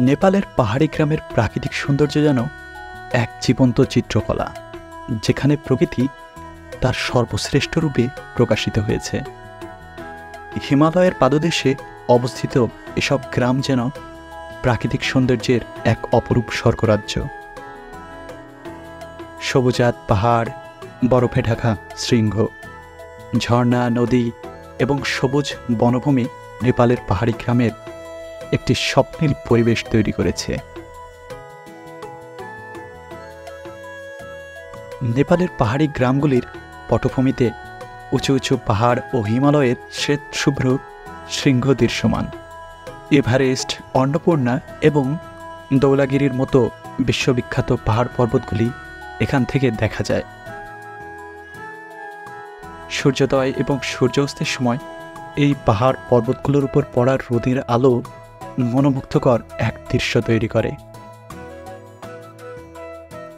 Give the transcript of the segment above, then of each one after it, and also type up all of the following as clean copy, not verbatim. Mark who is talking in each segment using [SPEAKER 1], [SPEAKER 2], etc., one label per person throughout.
[SPEAKER 1] নেপালের পাহাড়ি গ্রামের প্রাকৃতিক সৌন্দর্য যেন এক জীবন্ত চিত্রকলা, যেখানে প্রকৃতি তার সর্বশ্রেষ্ঠ রূপে প্রকাশিত হয়েছে। হিমালয়ের পাদদেশে অবস্থিত এসব গ্রাম যেন প্রাকৃতিক সৌন্দর্যের এক অপরূপ স্বর্গরাজ্য। সবুজাত পাহাড়, বরফে ঢাকা শৃঙ্গ, ঝর্ণা, নদী এবং সবুজ বনভূমি নেপালের পাহাড়ি গ্রামের একটি স্বপ্নের পরিবেশ তৈরি করেছে। নেপালের পাহাড়ি গ্রামগুলির পটভূমিতে উঁচু উঁচু পাহাড় ও হিমালয়ের শ্বেত শুভ্র শৃঙ্গ দৃশ্যমান। এভারেস্ট, অন্নপূর্ণা এবং ধৌলাগিরির মতো বিশ্ববিখ্যাত পাহাড় পর্বতগুলি এখান থেকে দেখা যায়। সূর্যোদয় এবং সূর্যাস্তের সময় এই পাহাড় পর্বতগুলোর উপর পড়া রোদের আলো মনোমুগ্ধকর এক দৃশ্য তৈরি করে।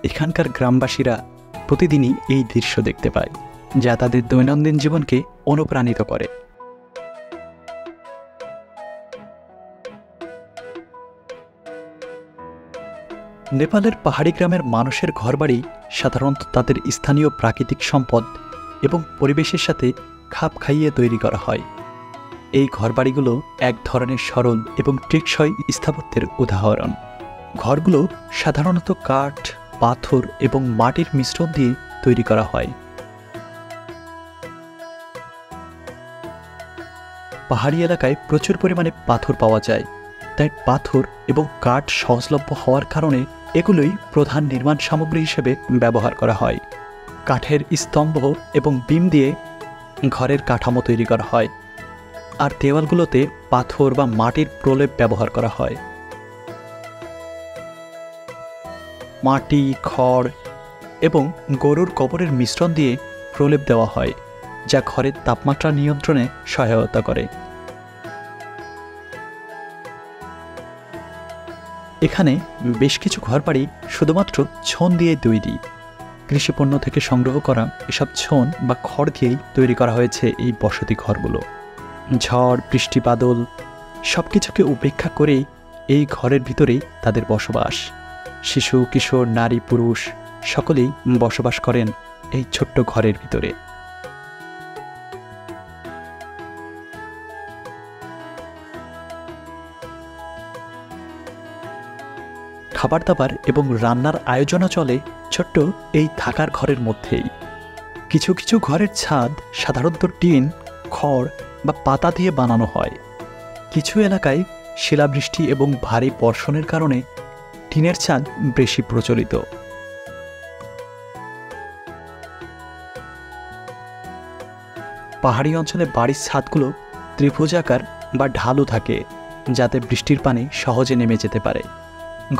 [SPEAKER 1] এখানকার গ্রামবাসীরা প্রতিদিনই এই দৃশ্য দেখতে পায়, যা তাদের দৈনন্দিন জীবনকে অনুপ্রাণিত করে। নেপালের পাহাড়ি গ্রামের মানুষের ঘরবাড়ি সাধারণত তাদের স্থানীয় প্রাকৃতিক সম্পদ এবং পরিবেশের সাথে খাপ খাইয়ে তৈরি করা হয়। এই ঘরবাড়িগুলো এক ধরনের সরল এবং টেকসই স্থাপত্যের উদাহরণ। ঘরগুলো সাধারণত কাঠ, পাথর এবং মাটির মিশ্রণ দিয়ে তৈরি করা হয়। পাহাড়ি এলাকায় প্রচুর পরিমাণে পাথর পাওয়া যায়, তাই পাথর এবং কাঠ সহজলভ্য হওয়ার কারণে এগুলোই প্রধান নির্মাণ সামগ্রী হিসেবে ব্যবহার করা হয়। কাঠের স্তম্ভ এবং বিম দিয়ে ঘরের কাঠামো তৈরি করা হয়, আর দেওয়ালগুলোতে পাথর বা মাটির প্রলেপ ব্যবহার করা হয়। মাটি, খড় এবং গরুর গোবরের মিশ্রণ দিয়ে প্রলেপ দেওয়া হয়, যা ঘরের তাপমাত্রা নিয়ন্ত্রণে সহায়তা করে। এখানে বেশ কিছু ঘরবাড়ি শুধুমাত্র ছন দিয়ে তৈরি। কৃষিপণ্য থেকে সংগ্রহ করা এসব ছন বা খড় দিয়েই তৈরি করা হয়েছে এই বসতি ঘরগুলো। ঝড়, বৃষ্টি, বাদল সবকিছুকে উপেক্ষা করেই এই ঘরের ভিতরেই তাদের বসবাস। শিশু, কিশোর, নারী, পুরুষ সকলেই বসবাস করেন এই ছোট্ট ঘরের ভিতরে। খাবার দাবার এবং রান্নার আয়োজনও চলে ছোট্ট এই থাকার ঘরের মধ্যেই। কিছু কিছু ঘরের ছাদ সাধারণত টিন, খড় বা পাতা দিয়ে বানানো হয়। কিছু এলাকায় শিলাবৃষ্টি এবং ভারী বর্ষণের কারণে টিনের ছাদ বেশি প্রচলিত। পাহাড়ি অঞ্চলে বাড়ির ছাদগুলো ত্রিভুজাকার বা ঢালু থাকে, যাতে বৃষ্টির পানি সহজে নেমে যেতে পারে।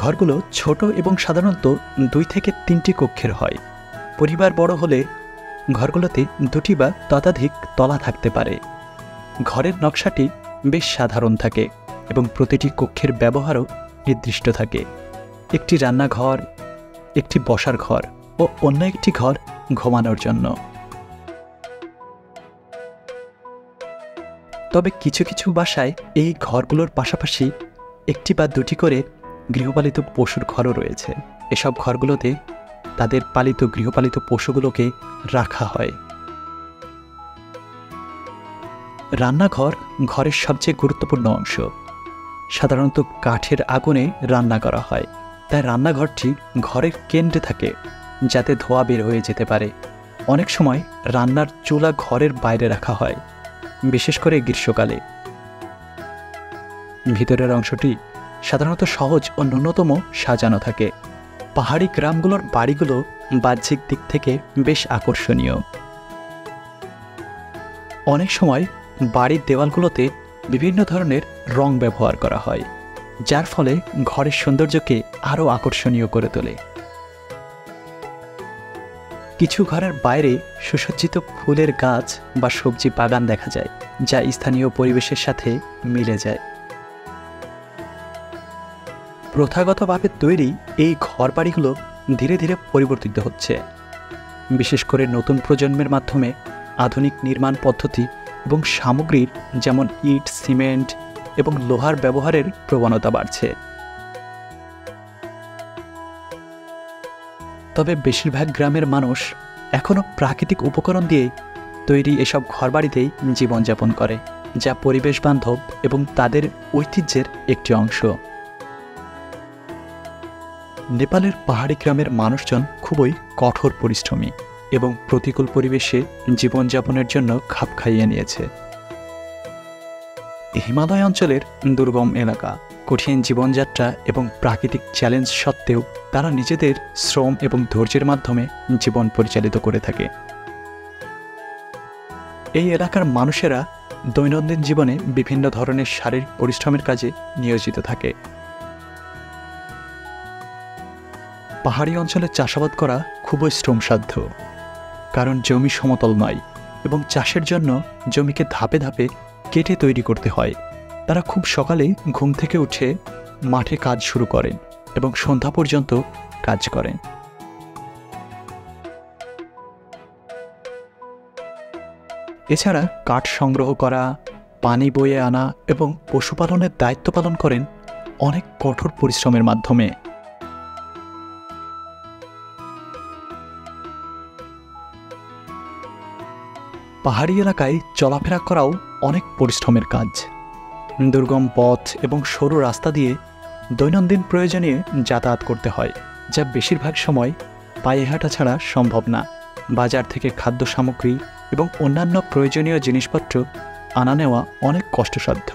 [SPEAKER 1] ঘরগুলো ছোট এবং সাধারণত 2 থেকে 3টি কক্ষের হয়। পরিবার বড় হলে ঘরগুলোতে 2টি বা ততোধিক তলা থাকতে পারে। ঘরের নকশাটি বেশ সাধারণ থাকে এবং প্রতিটি কক্ষের ব্যবহারও নির্দিষ্ট থাকে। একটি রান্নাঘর, একটি বসার ঘর ও অন্য একটি ঘর ঘুমানোর জন্য। তবে কিছু কিছু বাসায় এই ঘরগুলোর পাশাপাশি 1টি বা 2টি করে গৃহপালিত পশুর ঘরও রয়েছে। এসব ঘরগুলোতে তাদের পালিত গৃহপালিত পশুগুলোকে রাখা হয়। রান্নাঘর ঘরের সবচেয়ে গুরুত্বপূর্ণ অংশ। সাধারণত কাঠের আগুনে রান্না করা হয়, তাই রান্নাঘরটি ঘরের কেন্দ্রে থাকে, যাতে ধোঁয়া বের হয়ে যেতে পারে। অনেক সময় রান্নার চুলা ঘরের বাইরে রাখা হয়, বিশেষ করে গ্রীষ্মকালে। ভিতরের অংশটি সাধারণত সহজ ও ন্যূনতম সাজানো থাকে। পাহাড়ি গ্রামগুলোর বাড়িগুলো বাহ্যিক দিক থেকে বেশ আকর্ষণীয়। অনেক সময় বাড়ির দেওয়ালগুলোতে বিভিন্ন ধরনের রং ব্যবহার করা হয়, যার ফলে ঘরের সৌন্দর্যকে আরও আকর্ষণীয় করে তোলে। কিছু ঘরের বাইরে সুসজ্জিত ফুলের গাছ বা সবজি বাগান দেখা যায়, যা স্থানীয় পরিবেশের সাথে মিলে যায়। প্রথাগতভাবে তৈরি এই ঘরবাড়িগুলো ধীরে ধীরে পরিবর্তিত হচ্ছে, বিশেষ করে নতুন প্রজন্মের মাধ্যমে আধুনিক নির্মাণ পদ্ধতি এবং সামগ্রীর যেমন ইট, সিমেন্ট এবং লোহার ব্যবহারের প্রবণতা বাড়ছে। তবে বেশিরভাগ গ্রামের মানুষ এখনও প্রাকৃতিক উপকরণ দিয়ে তৈরি এসব ঘরবাড়িতেই জীবনযাপন করে, যা পরিবেশ বান্ধব এবং তাদের ঐতিহ্যের একটি অংশ। নেপালের পাহাড়ি গ্রামের মানুষজন খুবই কঠোর পরিশ্রমী এবং প্রতিকূল পরিবেশে জীবনযাপনের জন্য খাপ খাইয়ে নিয়েছে। হিমালয় অঞ্চলের দুর্গম এলাকা, কঠিন জীবনযাত্রা এবং প্রাকৃতিক চ্যালেঞ্জ সত্ত্বেও তারা নিজেদের শ্রম এবং ধৈর্যের মাধ্যমে জীবন পরিচালিত করে থাকে। এই এলাকার মানুষেরা দৈনন্দিন জীবনে বিভিন্ন ধরনের শারীরিক পরিশ্রমের কাজে নিয়োজিত থাকে। পাহাড়ি অঞ্চলে চাষাবাদ করা খুবই শ্রমসাধ্য, কারণ জমি সমতল নয় এবং চাষের জন্য জমিকে ধাপে ধাপে কেটে তৈরি করতে হয়। তারা খুব সকালে ঘুম থেকে উঠে মাঠে কাজ শুরু করেন এবং সন্ধ্যা পর্যন্ত কাজ করেন। এছাড়া কাঠ সংগ্রহ করা, পানি বয়ে আনা এবং পশুপালনের দায়িত্ব পালন করেন অনেক কঠোর পরিশ্রমের মাধ্যমে। পাহাড়ি এলাকায় চলাফেরা করাও অনেক পরিশ্রমের কাজ। দুর্গম পথ এবং সরু রাস্তা দিয়ে দৈনন্দিন প্রয়োজনে যাতায়াত করতে হয়, যা বেশিরভাগ সময় পায়ে হাঁটা ছাড়া সম্ভব না। বাজার থেকে খাদ্য সামগ্রী এবং অন্যান্য প্রয়োজনীয় জিনিসপত্র আনা নেওয়া অনেক কষ্টসাধ্য।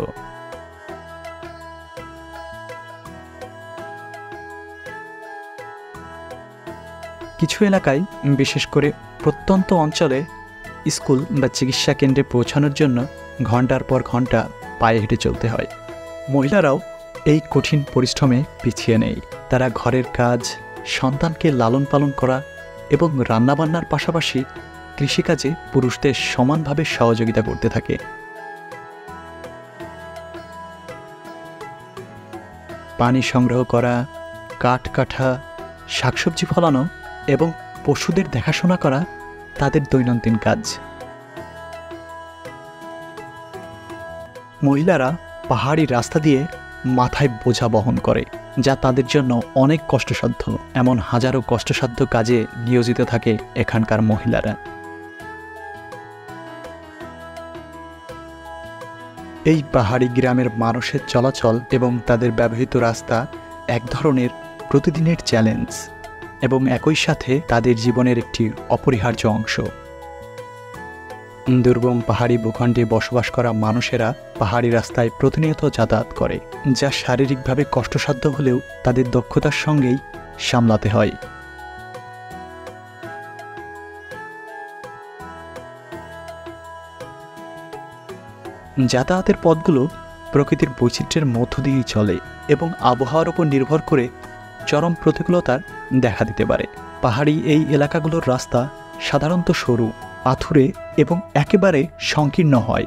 [SPEAKER 1] কিছু এলাকায়, বিশেষ করে প্রত্যন্ত অঞ্চলে, স্কুল বা চিকিৎসা কেন্দ্রে পৌঁছানোর জন্য ঘন্টার পর ঘন্টা পায়ে হেঁটে চলতে হয়। মহিলারাও এই কঠিন পরিশ্রমে পিছিয়ে নেই। তারা ঘরের কাজ, সন্তানকে লালন পালন করা এবং রান্নাবান্নার পাশাপাশি কৃষিকাজে পুরুষদের সমানভাবে সহযোগিতা করতে থাকে। পানি সংগ্রহ করা, কাঠ কাটা, শাকসবজি ফলানো এবং পশুদের দেখাশোনা করা তাদের দৈনন্দিন কাজ। মহিলারা পাহাড়ি রাস্তা দিয়ে মাথায় বোঝা বহন করে, যা তাদের জন্য অনেক কষ্টসাধ্য। এমন হাজারো কষ্টসাধ্য কাজে নিয়োজিত থাকে এখানকার মহিলারা। এই পাহাড়ি গ্রামের মানুষের চলাচল এবং তাদের ব্যবহৃত রাস্তা এক ধরনের প্রতিদিনের চ্যালেঞ্জ এবং একই সাথে তাদের জীবনের একটি অপরিহার্য অংশ। দুর্গম পাহাড়ি ভূখণ্ডে বসবাস করা মানুষেরা পাহাড়ি রাস্তায় প্রতিনিয়ত যাতায়াত করে, যা শারীরিকভাবে কষ্টসাধ্য হলেও তাদের দক্ষতার সঙ্গেই সামলাতে হয়। যাতায়াতের পথগুলো প্রকৃতির বৈচিত্র্যের মধ্য দিয়েই চলে এবং আবহাওয়ার উপর নির্ভর করে চরম প্রতিকূলতার দেখা দিতে পারে। পাহাড়ি এই এলাকাগুলোর রাস্তা সাধারণত সরু, পাথুরে এবং একেবারে সংকীর্ণ হয়।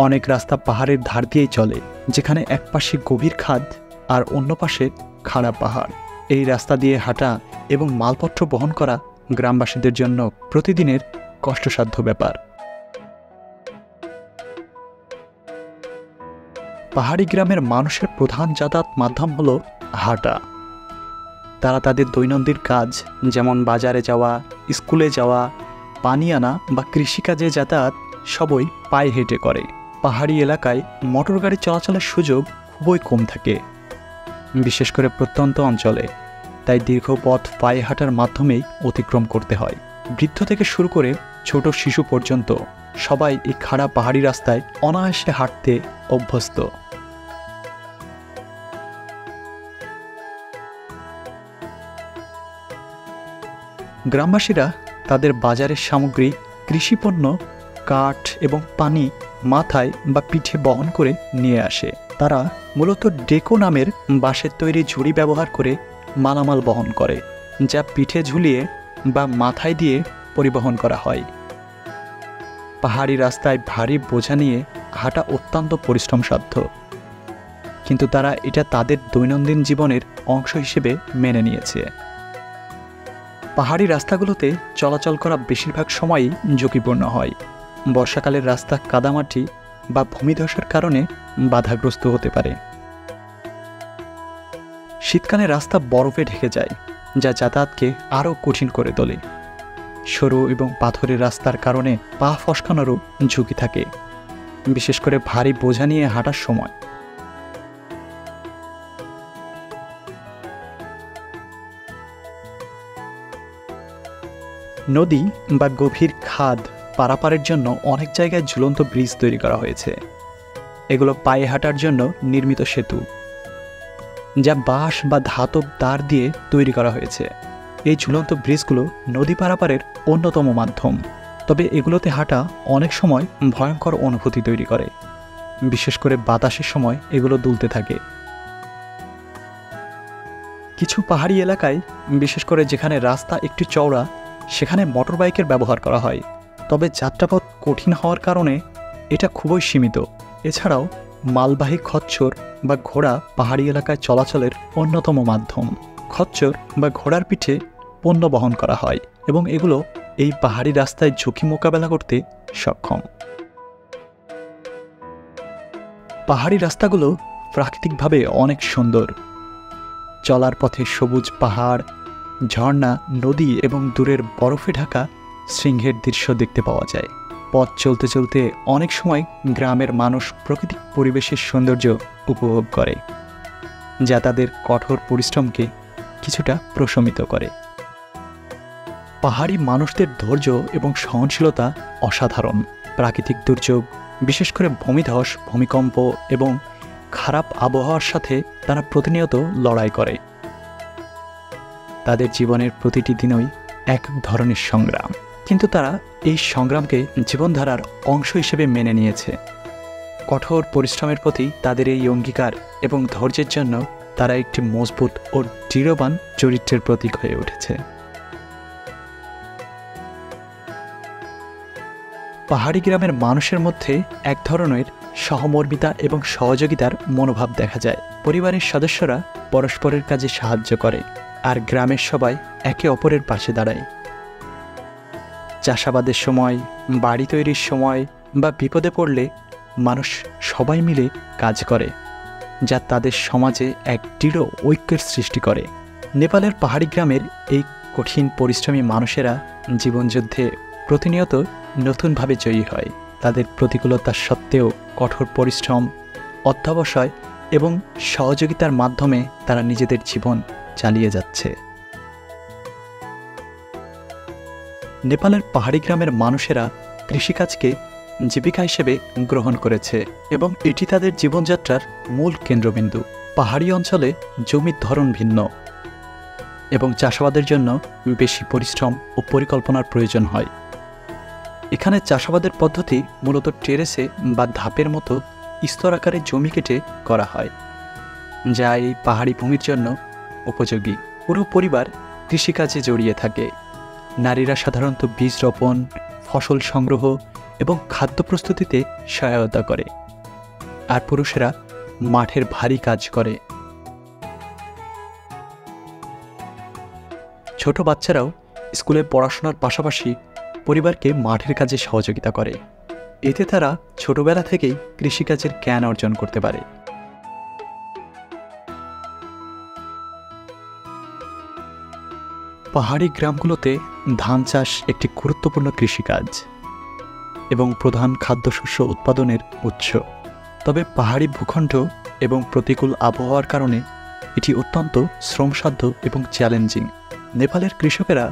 [SPEAKER 1] অনেক রাস্তা পাহাড়ের ধার দিয়েই চলে, যেখানে এক পাশে গভীর খাদ আর অন্য পাশে খাড়া পাহাড়। এই রাস্তা দিয়ে হাঁটা এবং মালপত্র বহন করা গ্রামবাসীদের জন্য প্রতিদিনের কষ্টসাধ্য ব্যাপার। পাহাড়ি গ্রামের মানুষের প্রধান যাতায়াত মাধ্যম হলো হাঁটা। তারা তাদের দৈনন্দিন কাজ, যেমন বাজারে যাওয়া, স্কুলে যাওয়া, পানি আনা বা কৃষিকাজে যাতায়াত সবই পায়ে হেঁটে করে। পাহাড়ি এলাকায় মোটর গাড়ি চলাচলের সুযোগ খুবই কম থাকে, বিশেষ করে প্রত্যন্ত অঞ্চলে। তাই দীর্ঘ পথ পায়ে হাঁটার মাধ্যমেই অতিক্রম করতে হয়। বৃদ্ধ থেকে শুরু করে ছোট শিশু পর্যন্ত সবাই এই খাড়া পাহাড়ি রাস্তায় অনায়াসে হাঁটতে অভ্যস্ত। গ্রামবাসীরা তাদের বাজারের সামগ্রী, কৃষিপণ্য, কাঠ এবং পানি মাথায় বা পিঠে বহন করে নিয়ে আসে। তারা মূলত ডেকো নামের বাঁশের তৈরি ঝুড়ি ব্যবহার করে মালামাল বহন করে, যা পিঠে ঝুলিয়ে বা মাথায় দিয়ে পরিবহন করা হয়। পাহাড়ি রাস্তায় ভারী বোঝা নিয়ে হাঁটা অত্যন্ত পরিশ্রমসাধ্য, কিন্তু তারা এটা তাদের দৈনন্দিন জীবনের অংশ হিসেবে মেনে নিয়েছে। পাহাড়ি রাস্তাগুলোতে চলাচল করা বেশিরভাগ সময়ই ঝুঁকিপূর্ণ হয়। বর্ষাকালের রাস্তা কাদামাটি বা ভূমিধসের কারণে বাধাগ্রস্ত হতে পারে। শীতকালে রাস্তা বরফে ঢেকে যায় যা যাতায়াতকে আরও কঠিন করে তোলে। সরু এবং পাথরের রাস্তার কারণে পা ফসকানোরও ঝুঁকি থাকে, বিশেষ করে ভারী বোঝা নিয়ে হাঁটার সময়। নদী বা গভীর খাদ পারাপারের জন্য অনেক জায়গায় ঝুলন্ত ব্রিজ তৈরি করা হয়েছে। এগুলো পায়ে হাঁটার জন্য নির্মিত সেতু, যা বাঁশ বা ধাতব তার দিয়ে তৈরি করা হয়েছে। এই ঝুলন্ত ব্রিজগুলো নদী পারাপারের অন্যতম মাধ্যম, তবে এগুলোতে হাঁটা অনেক সময় ভয়ঙ্কর অনুভূতি তৈরি করে, বিশেষ করে বাতাসের সময় এগুলো দুলতে থাকে। কিছু পাহাড়ি এলাকায়, বিশেষ করে যেখানে রাস্তা একটু চওড়া, সেখানে মোটরবাইকের ব্যবহার করা হয়, তবে যাত্রাপথ কঠিন হওয়ার কারণে এটা খুবই সীমিত। এছাড়াও মালবাহী খচ্চর বা ঘোড়া পাহাড়ি এলাকায় চলাচলের অন্যতম মাধ্যম। খচ্চর বা ঘোড়ার পিঠে পণ্য বহন করা হয় এবং এগুলো এই পাহাড়ি রাস্তায় ঝুঁকি মোকাবেলা করতে সক্ষম। পাহাড়ি রাস্তাগুলো প্রাকৃতিকভাবে অনেক সুন্দর। চলার পথে সবুজ পাহাড়, ঝর্ণা, নদী এবং দূরের বরফে ঢাকা সিংহের দৃশ্য দেখতে পাওয়া যায়। পথ চলতে চলতে অনেক সময় গ্রামের মানুষ প্রাকৃতিক পরিবেশের সৌন্দর্য উপভোগ করে, যা তাদের কঠোর পরিশ্রমকে কিছুটা প্রশমিত করে। পাহাড়ি মানুষদের ধৈর্য এবং সহনশীলতা অসাধারণ। প্রাকৃতিক দুর্যোগ, বিশেষ করে ভূমিধস, ভূমিকম্প এবং খারাপ আবহাওয়ার সাথে তারা প্রতিনিয়ত লড়াই করে। তাদের জীবনের প্রতিটি দিনই এক ধরনের সংগ্রাম, কিন্তু তারা এই সংগ্রামকে জীবনধারার অংশ হিসেবে মেনে নিয়েছে। কঠোর পরিশ্রমের প্রতি তাদের এই অঙ্গীকার এবং ধৈর্যের জন্য তারা একটি মজবুত ও দৃঢ়বান চরিত্রের প্রতীক হয়ে উঠেছে। পাহাড়ি গ্রামের মানুষের মধ্যে এক ধরনের সহমর্মিতা এবং সহযোগিতার মনোভাব দেখা যায়। পরিবারের সদস্যরা পরস্পরের কাজে সাহায্য করে, আর গ্রামের সবাই একে অপরের পাশে দাঁড়ায়। চাষাবাদের সময়, বাড়ি তৈরির সময় বা বিপদে পড়লে মানুষ সবাই মিলে কাজ করে, যা তাদের সমাজে এক দৃঢ় ঐক্যের সৃষ্টি করে। নেপালের পাহাড়ি গ্রামের এই কঠিন পরিশ্রমী মানুষেরা জীবনযুদ্ধে প্রতিনিয়ত নতুনভাবে জয়ী হয়। তাদের প্রতিকূলতা সত্ত্বেও কঠোর পরিশ্রম, অধ্যবসায় এবং সহযোগিতার মাধ্যমে তারা নিজেদের জীবন চালিয়ে যাচ্ছে। নেপালের পাহাড়ি গ্রামের মানুষেরা কৃষিকাজকে জীবিকা হিসেবে গ্রহণ করেছে এবং এটি তাদের জীবনযাত্রার মূল কেন্দ্রবিন্দু। পাহাড়ি অঞ্চলে জমির ধরন ভিন্ন এবং চাষাবাদের জন্য বেশি পরিশ্রম ও পরিকল্পনার প্রয়োজন হয়। এখানে চাষাবাদের পদ্ধতি মূলত টেরেসে বা ধাপের মতো স্তর আকারে জমি কেটে করা হয়, যা এই পাহাড়ি ভূমির জন্য উপযোগী। পুরো পরিবার কৃষিকাজে জড়িয়ে থাকে। নারীরা সাধারণত বীজ রোপণ, ফসল সংগ্রহ এবং খাদ্য প্রস্তুতিতে সহায়তা করে, আর পুরুষেরা মাঠের ভারী কাজ করে। ছোট বাচ্চারাও স্কুলে পড়াশোনার পাশাপাশি পরিবারকে মাঠের কাজে সহযোগিতা করে। এতে তারা ছোটবেলা থেকেই কৃষিকাজের জ্ঞান অর্জন করতে পারে। পাহাড়ি গ্রামগুলোতে ধান চাষ একটি গুরুত্বপূর্ণ কৃষিকাজ এবং প্রধান খাদ্যশস্য উৎপাদনের উৎস। তবে পাহাড়ি ভূখণ্ড এবং প্রতিকূল আবহাওয়ার কারণে এটি অত্যন্ত শ্রমসাধ্য এবং চ্যালেঞ্জিং। নেপালের কৃষকেরা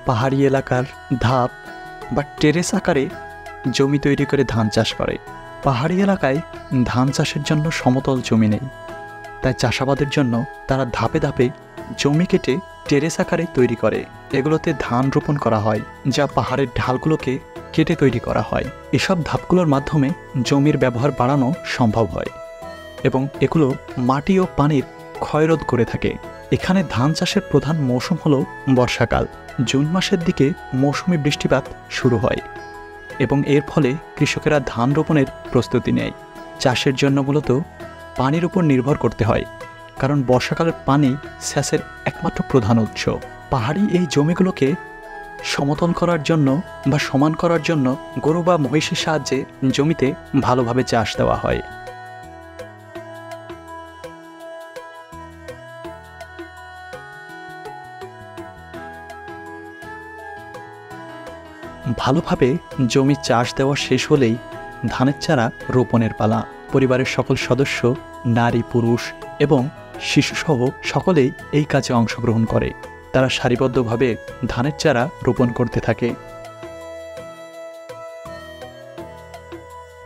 [SPEAKER 1] পাহাড়ি এলাকার ধাপ বা টেরেস আকারে জমি তৈরি করে ধান চাষ করে। পাহাড়ি এলাকায় ধান চাষের জন্য সমতল জমি নেই, তাই চাষাবাদের জন্য তারা ধাপে ধাপে জমি কেটে টেরেস আকারে তৈরি করে। এগুলোতে ধান রোপণ করা হয়, যা পাহাড়ের ঢালগুলোকে কেটে তৈরি করা হয়। এসব ধাপগুলোর মাধ্যমে জমির ব্যবহার বাড়ানো সম্ভব হয় এবং এগুলো মাটি ও পানির ক্ষয়রোধ করে থাকে। এখানে ধান চাষের প্রধান মৌসুম হল বর্ষাকাল। জুন মাসের দিকে মৌসুমি বৃষ্টিপাত শুরু হয় এবং এর ফলে কৃষকেরা ধান রোপণের প্রস্তুতি নেয়। চাষের জন্য মূলত পানির উপর নির্ভর করতে হয়, কারণ বর্ষাকালের পানি সেচের একমাত্র প্রধান উৎস। পাহাড়ি এই জমিগুলোকে সমতল করার জন্য বা সমান করার জন্য গরু বা মহিষের সাহায্যে জমিতে ভালোভাবে চাষ দেওয়া হয়। ভালোভাবে জমি চাষ দেওয়া শেষ হলেই ধানের চারা রোপণের পালা। পরিবারের সকল সদস্য, নারী, পুরুষ এবং শিশুসহ সকলেই এই কাজে অংশগ্রহণ করে। তারা সারিবদ্ধভাবে ধানের চারা রোপণ করতে থাকে।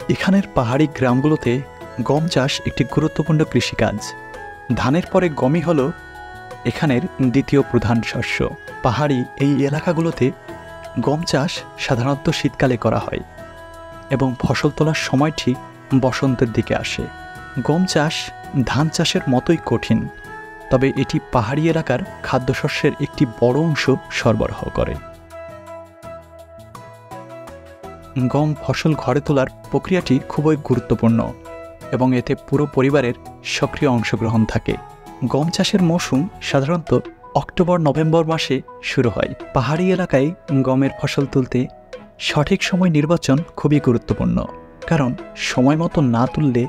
[SPEAKER 1] এখানের পাহাড়ি গ্রামগুলোতে গম চাষ একটি গুরুত্বপূর্ণ কৃষিকাজ। ধানের পরে গমই হল এখানের দ্বিতীয় প্রধান শস্য। পাহাড়ি এই এলাকাগুলোতে গম চাষ সাধারণত শীতকালে করা হয় এবং ফসল তোলার সময়টি বসন্তের দিকে আসে। গম চাষ ধান চাষের মতোই কঠিন, তবে এটি পাহাড়ি এলাকার খাদ্যশস্যের একটি বড় অংশ সরবরাহ করে। গম ফসল ঘরে তোলার প্রক্রিয়াটি খুবই গুরুত্বপূর্ণ এবং এতে পুরো পরিবারের সক্রিয় অংশগ্রহণ থাকে। গম চাষের মৌসুম সাধারণত অক্টোবর-নভেম্বর মাসে শুরু হয়। পাহাড়ি এলাকায় গমের ফসল তুলতে সঠিক সময় নির্বাচন খুবই গুরুত্বপূর্ণ, কারণ সময় মতো না তুললে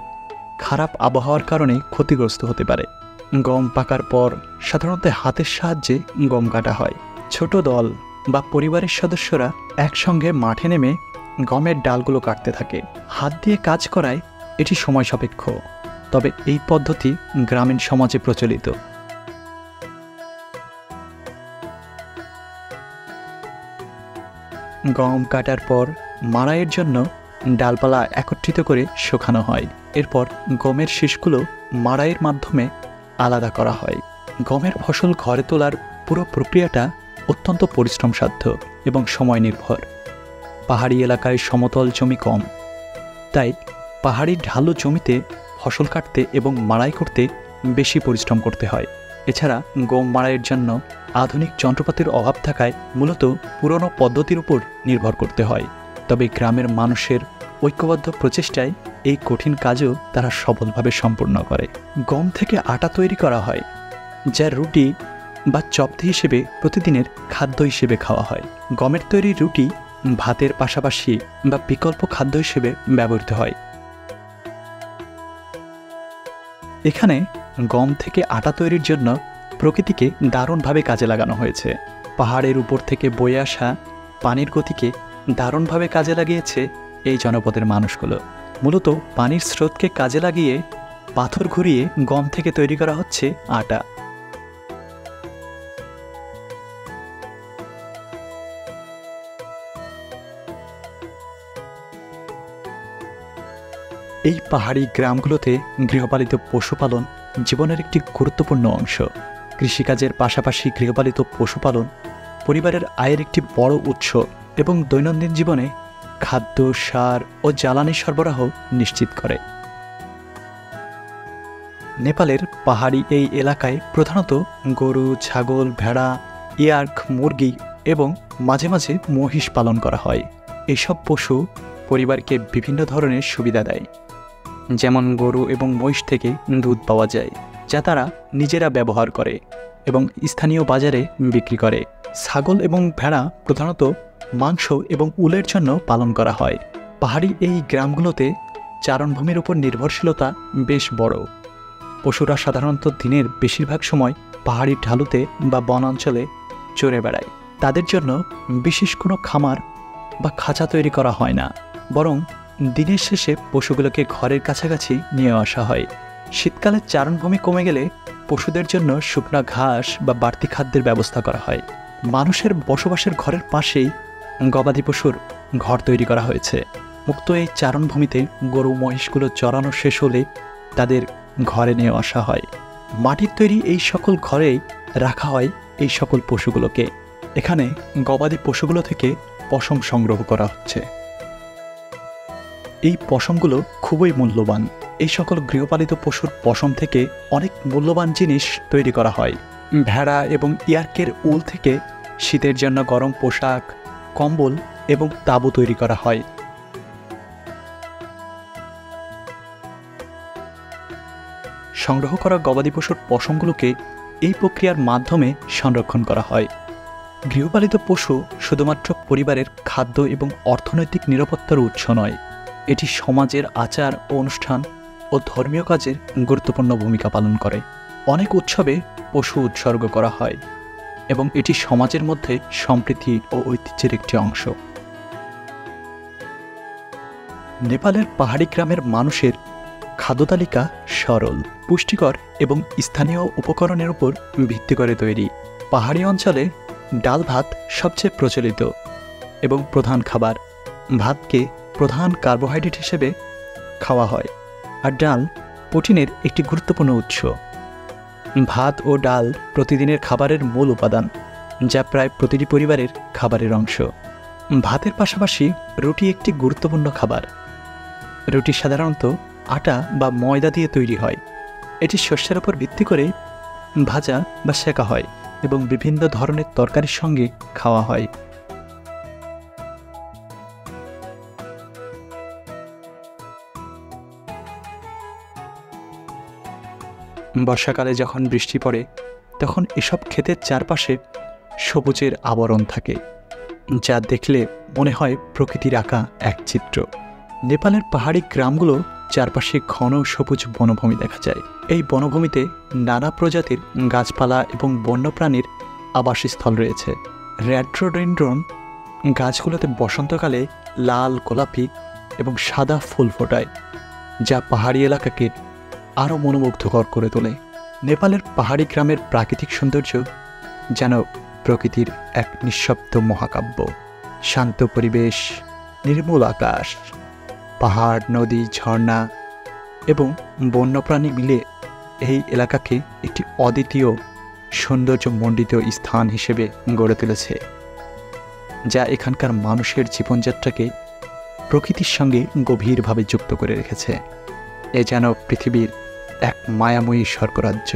[SPEAKER 1] খারাপ আবহাওয়ার কারণে ক্ষতিগ্রস্ত হতে পারে। গম পাকার পর সাধারণত হাতের সাহায্যে গম কাটা হয়। ছোট দল বা পরিবারের সদস্যরা একসঙ্গে মাঠে নেমে গমের ডালগুলো কাটতে থাকে। হাত দিয়ে কাজ করায় এটি সময় সাপেক্ষ, তবে এই পদ্ধতি গ্রামীণ সমাজে প্রচলিত। গম কাটার পর মাড়াইয়ের জন্য ডালপালা একত্রিত করে শুকানো হয়। এরপর গমের শীষগুলো মাড়াইয়ের মাধ্যমে আলাদা করা হয়। গমের ফসল ঘরে তোলার পুরো প্রক্রিয়াটা অত্যন্ত পরিশ্রমসাধ্য এবং সময় নির্ভর। পাহাড়ি এলাকায় সমতল জমি কম, তাই পাহাড়ি ঢালু জমিতে ফসল কাটতে এবং মাড়াই করতে বেশি পরিশ্রম করতে হয়। এছাড়া গম মাড়াইয়ের জন্য আধুনিক যন্ত্রপাতির অভাব থাকায় মূলত পুরনো পদ্ধতির উপর নির্ভর করতে হয়। তবে গ্রামের মানুষের ঐক্যবদ্ধ প্রচেষ্টায় এই কঠিন কাজও তারা সফলভাবে সম্পূর্ণ করে। গম থেকে আটা তৈরি করা হয়, যা রুটি বা চপতি হিসেবে প্রতিদিনের খাদ্য হিসেবে খাওয়া হয়। গমের তৈরি রুটি ভাতের পাশাপাশি বা বিকল্প খাদ্য হিসেবে ব্যবহৃত হয়। এখানে গম থেকে আটা তৈরির জন্য প্রকৃতিকে দারুণভাবে কাজে লাগানো হয়েছে। পাহাড়ের উপর থেকে বয়ে আসা পানির গতিকে দারুণভাবে কাজে লাগিয়েছে এই জনপদের মানুষগুলো। মূলত পানির স্রোতকে কাজে লাগিয়ে পাথর ঘুরিয়ে গম থেকে তৈরি করা হচ্ছে আটা। এই পাহাড়ি গ্রামগুলোতে গৃহপালিত পশুপালন জীবনের একটি গুরুত্বপূর্ণ অংশ। কৃষিকাজের পাশাপাশি গৃহপালিত পশুপালন পরিবারের আয়ের একটি বড় উৎস এবং দৈনন্দিন জীবনে খাদ্য, সার ও জ্বালানি সরবরাহ নিশ্চিত করে। নেপালের পাহাড়ি এই এলাকায় প্রধানত গরু, ছাগল, ভেড়া, ইয়ার্ক, মুরগি এবং মাঝে মাঝে মহিষ পালন করা হয়। এসব পশু পরিবারকে বিভিন্ন ধরনের সুবিধা দেয়, যেমন গরু এবং মহিষ থেকে দুধ পাওয়া যায়, যা তারা নিজেরা ব্যবহার করে এবং স্থানীয় বাজারে বিক্রি করে। ছাগল এবং ভেড়া প্রধানত মাংস এবং উলের জন্য পালন করা হয়। পাহাড়ি এই গ্রামগুলোতে চারণভূমির উপর নির্ভরশীলতা বেশ বড়। পশুরা সাধারণত দিনের বেশিরভাগ সময় পাহাড়ি ঢালুতে বা বনাঞ্চলে চড়ে বেড়ায়। তাদের জন্য বিশেষ কোনো খামার বা খাঁচা তৈরি করা হয় না, বরং দিনের শেষে পশুগুলোকে ঘরের কাছাকাছি নিয়ে আসা হয়। শীতকালে চারণভূমি কমে গেলে পশুদের জন্য শুকনো ঘাস বা বাড়তি খাদ্যের ব্যবস্থা করা হয়। মানুষের বসবাসের ঘরের পাশেই গবাদি পশুর ঘর তৈরি করা হয়েছে। মুক্ত এই চারণভূমিতে গরু মহিষগুলো চরানো শেষ হলে তাদের ঘরে নিয়ে আসা হয়। মাটির তৈরি এই সকল ঘরেই রাখা হয় এই সকল পশুগুলোকে। এখানে গবাদি পশুগুলো থেকে পশম সংগ্রহ করা হচ্ছে। এই পশমগুলো খুবই মূল্যবান। এই সকল গৃহপালিত পশুর পশম থেকে অনেক মূল্যবান জিনিস তৈরি করা হয়। ভেড়া এবং ইয়ার্কের উল থেকে শীতের জন্য গরম পোশাক, কম্বল এবং তাঁবু তৈরি করা হয়। সংগ্রহ করা গবাদি পশুর পশমগুলোকে এই প্রক্রিয়ার মাধ্যমে সংরক্ষণ করা হয়। গৃহপালিত পশু শুধুমাত্র পরিবারের খাদ্য এবং অর্থনৈতিক নিরাপত্তার উৎস নয়, এটি সমাজের আচার ও অনুষ্ঠান ও ধর্মীয় কাজের গুরুত্বপূর্ণ ভূমিকা পালন করে। অনেক উৎসবে পশু উৎসর্গ করা হয় এবং এটি সমাজের মধ্যে সম্প্রীতি ও ঐতিহ্যের একটি অংশ। নেপালের পাহাড়ি গ্রামের মানুষের খাদ্য তালিকা সরল, পুষ্টিকর এবং স্থানীয় উপকরণের উপর ভিত্তি করে তৈরি। পাহাড়ি অঞ্চলে ডাল ভাত সবচেয়ে প্রচলিত এবং প্রধান খাবার। ভাতকে প্রধান কার্বোহাইড্রেট হিসেবে খাওয়া হয়, আর ডাল প্রোটিনের একটি গুরুত্বপূর্ণ উৎস। ভাত ও ডাল প্রতিদিনের খাবারের মূল উপাদান, যা প্রায় প্রতিটি পরিবারের খাবারের অংশ। ভাতের পাশাপাশি রুটি একটি গুরুত্বপূর্ণ খাবার। রুটি সাধারণত আটা বা ময়দা দিয়ে তৈরি হয়। এটি শস্যের উপর ভিত্তি করে ভাজা বা সেকা হয় এবং বিভিন্ন ধরনের তরকারির সঙ্গে খাওয়া হয়। বর্ষাকালে যখন বৃষ্টি পড়ে তখন এসব ক্ষেতের চারপাশে সবুজের আবরণ থাকে, যা দেখলে মনে হয় প্রকৃতির আঁকা এক চিত্র। নেপালের পাহাড়ি গ্রামগুলো চারপাশে ঘন সবুজ বনভূমি দেখা যায়। এই বনভূমিতে নানা প্রজাতির গাছপালা এবং বন্যপ্রাণীর আবাসস্থল রয়েছে। রডোডেনড্রন গাছগুলোতে বসন্তকালে লাল, গোলাপি এবং সাদা ফুল ফোটায়, যা পাহাড়ি এলাকাকে আরও মনোমুগ্ধকর করে তোলে। নেপালের পাহাড়ি গ্রামের প্রাকৃতিক সৌন্দর্য যেন প্রকৃতির এক নিঃশব্দ মহাকাব্য। শান্ত পরিবেশ, নির্মল আকাশ, পাহাড়, নদী, ঝর্ণা এবং বন্যপ্রাণী মিলে এই এলাকাকে একটি অদ্বিতীয় সৌন্দর্যমণ্ডিত স্থান হিসেবে গড়ে তুলেছে, যা এখানকার মানুষের জীবনযাত্রাকে প্রকৃতির সঙ্গে গভীরভাবে যুক্ত করে রেখেছে। এ যেন পৃথিবীর এক মায়াময়ী স্বর্গরাজ্য।